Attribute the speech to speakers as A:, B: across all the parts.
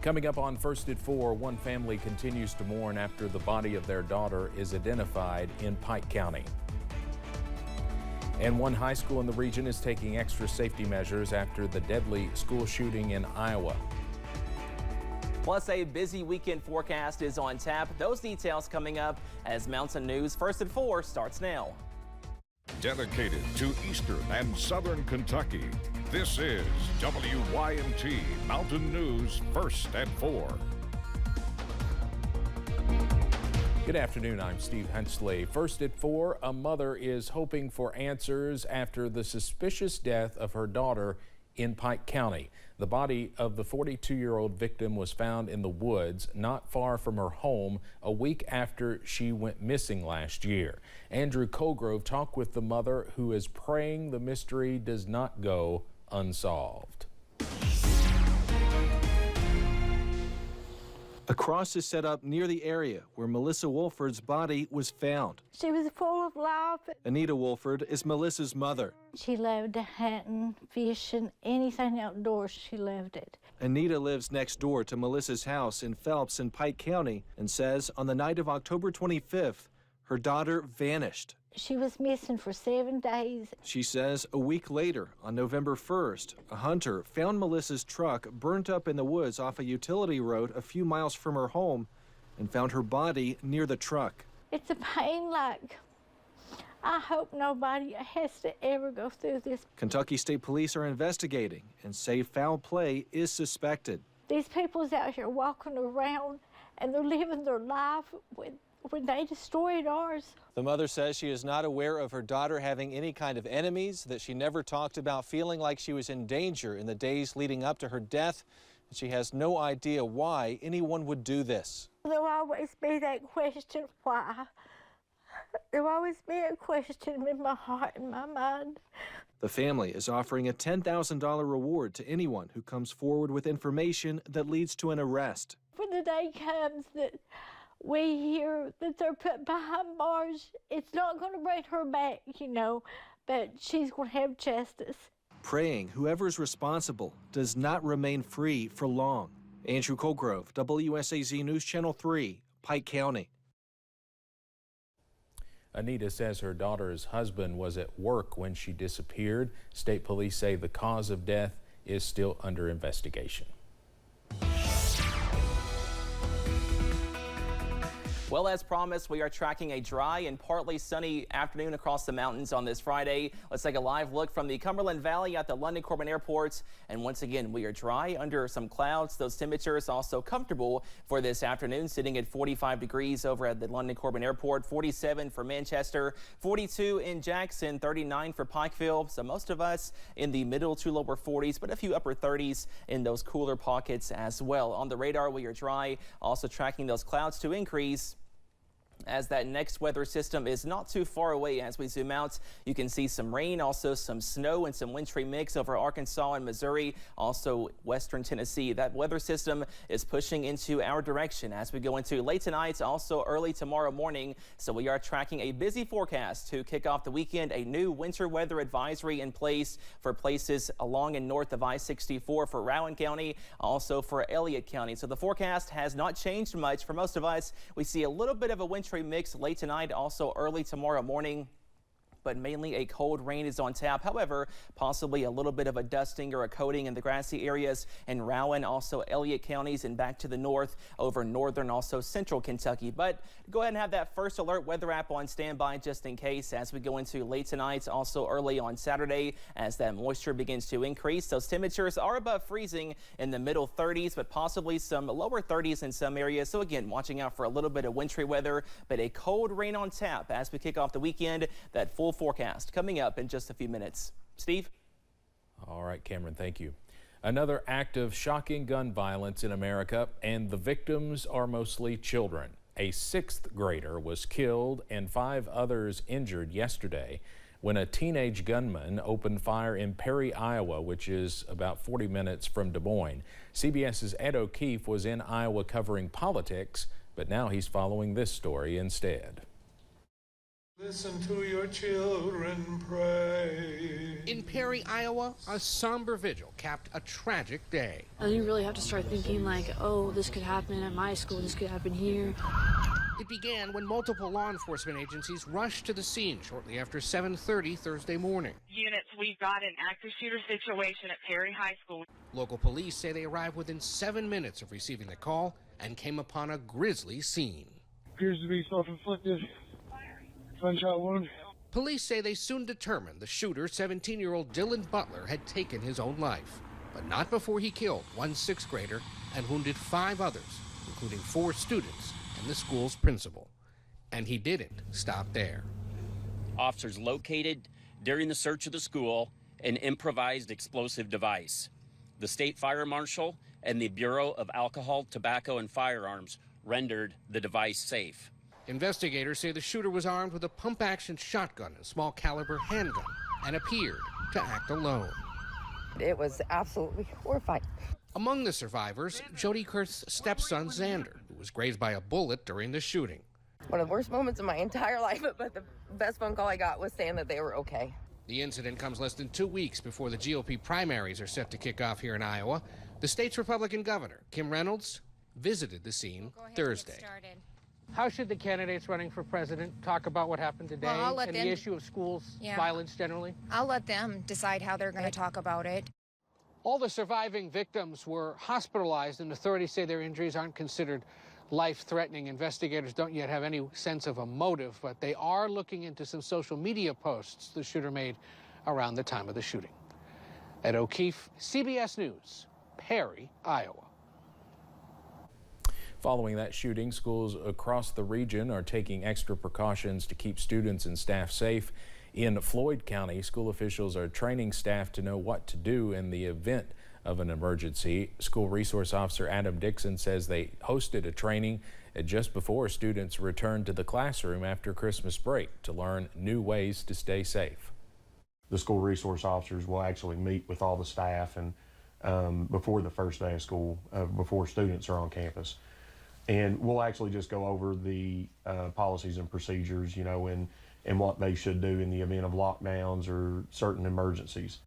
A: Coming up on First at 4, one family continues to mourn after the body of their daughter is identified in Pike County. And one high school in the region is taking extra safety measures after the deadly school shooting in Iowa.
B: Plus, a busy weekend forecast is on tap. Those details coming up as Mountain News First at 4 starts now.
C: Dedicated to Eastern and Southern Kentucky, this is WYMT Mountain News First at 4.
A: Good afternoon, I'm Steve Hensley. First at 4, a mother is hoping for answers after the suspicious death of her daughter in Pike County. The body of the 42-year-old victim was found in the woods not far from her home a week after she went missing last year. Andrew Colgrove talked with the mother, who is praying the mystery does not go unsolved.
D: A cross is set up near the area where Melissa Wolford's body was found.
E: She was full of life.
D: Anita Wolford is Melissa's mother.
E: She loved hunting, fishing, anything outdoors, she loved it.
D: Anita lives next door to Melissa's house in Phelps in Pike County and says on the night of October 25th, her daughter vanished.
E: She was missing for 7 days.
D: She says a week later, on November 1st, a hunter found Melissa's truck burnt up in the woods off a utility road a few miles from her home and found her body near the truck.
E: It's a pain like I hope nobody has to ever go through this.
D: Kentucky State Police are investigating and say foul play is suspected.
E: These people's out here walking around and they're living their life when they destroyed ours.
D: The mother says she is not aware of her daughter having any kind of enemies, that she never talked about feeling like she was in danger in the days leading up to her death, and she has no idea why anyone would do this.
E: There'll always be that question, why? There'll always be a question in my heart and my mind.
D: The family is offering a $10,000 reward to anyone who comes forward with information that leads to an arrest.
E: When the day comes that we hear that they're put behind bars, it's not going to bring her back, you know, but she's going to have justice.
D: Praying whoever's responsible does not remain free for long. Andrew Colgrove, WSAZ News Channel 3, Pike County.
A: Anita says her daughter's husband was at work when she disappeared. State police say the cause of death is still under investigation.
B: Well, as promised, we are tracking a dry and partly sunny afternoon across the mountains on this Friday. Let's take a live look from the Cumberland Valley at the London Corbin Airport. And once again, we are dry under some clouds. Those temperatures also comfortable for this afternoon, sitting at 45 degrees over at the London Corbin Airport, 47 for Manchester, 42 in Jackson, 39 for Pikeville. So most of us in the middle to lower 40s, but a few upper 30s in those cooler pockets as well. On the radar, we are dry, also tracking those clouds to increase as that next weather system is not too far away. As we zoom out, you can see some rain, also some snow and some wintry mix over Arkansas and Missouri, also western Tennessee. That weather system is pushing into our direction as we go into late tonight, also early tomorrow morning. So we are tracking a busy forecast to kick off the weekend. A new winter weather advisory in place for places along and north of I-64 for Rowan County, also for Elliott County. So the forecast has not changed much for most of us. We see a little bit of a wintry mix late tonight, also early tomorrow morning, but mainly a cold rain is on tap. However, possibly a little bit of a dusting or a coating in the grassy areas in Rowan, also Elliott counties, and back to the north over northern, also central Kentucky. But go ahead and have that first alert weather app on standby just in case as we go into late tonight, also early on Saturday as that moisture begins to increase. Those temperatures are above freezing in the middle 30s, but possibly some lower 30s in some areas. So again, watching out for a little bit of wintry weather, but a cold rain on tap as we kick off the weekend. That full forecast coming up in just a few minutes. Steve?
A: All right, Cameron, thank you. Another act of shocking gun violence in America, and the victims are mostly children. A 6th grader was killed and 5 others injured yesterday when a teenage gunman opened fire in Perry, Iowa, which is about 40 minutes from Des Moines. CBS's Ed O'Keefe was in Iowa covering politics, but now he's following this story instead.
F: Listen to your children pray.
G: In Perry, Iowa, a somber vigil capped a tragic day.
H: And you really have to start thinking like, oh, this could happen at my school, this could happen here.
G: It began when multiple law enforcement agencies rushed to the scene shortly after 7:30 Thursday morning.
I: Units, we've got an active shooter situation at Perry High School.
G: Local police say they arrived within 7 minutes of receiving the call and came upon a grisly scene.
F: Appears to be self-inflicted gunshot wound.
G: Police say they soon determined the shooter, 17-year-old Dylan Butler, had taken his own life, but not before he killed one sixth grader and wounded 5 others, including 4 students and the school's principal. And he didn't stop there.
J: Officers located during the search of the school an improvised explosive device. The state fire marshal and the Bureau of Alcohol, Tobacco, and Firearms rendered the device safe.
G: Investigators say the shooter was armed with a pump-action shotgun and small caliber handgun and appeared to act alone.
K: It was absolutely horrifying.
G: Among the survivors, Jody Kurth's stepson, Xander, who was grazed by a bullet during the shooting.
K: One of the worst moments of my entire life, but the best phone call I got was saying that they were okay.
G: The incident comes less than 2 weeks before the GOP primaries are set to kick off here in Iowa. The state's Republican governor, Kim Reynolds, visited the scene Thursday.
L: How should the candidates running for president talk about what happened today and the issue of schools violence generally?
M: I'll let them decide how they're going to talk about it.
L: All the surviving victims were hospitalized, and authorities say their injuries aren't considered life-threatening. Investigators don't yet have any sense of a motive, but they are looking into some social media posts the shooter made around the time of the shooting. Ed O'Keefe, CBS News, Perry, Iowa.
A: Following that shooting, schools across the region are taking extra precautions to keep students and staff safe. In Floyd County, school officials are training staff to know what to do in the event of an emergency. School Resource Officer Adam Dixon says they hosted a training just before students returned to the classroom after Christmas break to learn new ways to stay safe.
N: The school resource officers will actually meet with all the staff and before the first day of school, before students are on campus. And we'll actually just go over the policies and procedures, you know, and what they should do in the event of lockdowns or certain emergencies.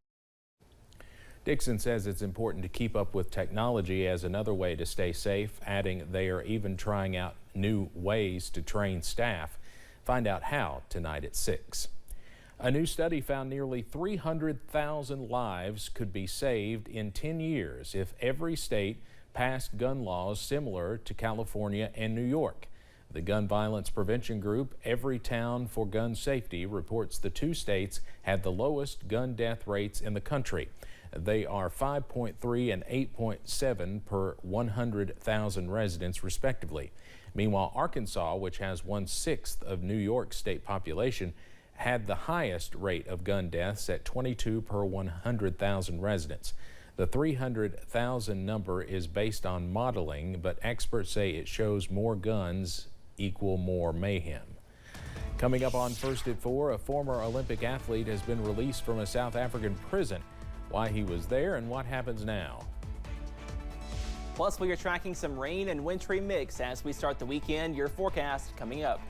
A: Dixon says it's important to keep up with technology as another way to stay safe, adding they are even trying out new ways to train staff. Find out how tonight at 6. A new study found nearly 300,000 lives could be saved in 10 years if every state passed gun laws similar to California and New York. The gun violence prevention group Every Town for Gun Safety reports the 2 states had the lowest gun death rates in the country. They are 5.3 and 8.7 per 100,000 residents respectively. Meanwhile, Arkansas, which has 1/6 of New York's state population, had the highest rate of gun deaths at 22 per 100,000 residents. The 300,000 number is based on modeling, but experts say it shows more guns equal more mayhem. Coming up on First at 4, a former Olympic athlete has been released from a South African prison. Why he was there and what happens now.
B: Plus, we are tracking some rain and wintry mix as we start the weekend. Your forecast coming up.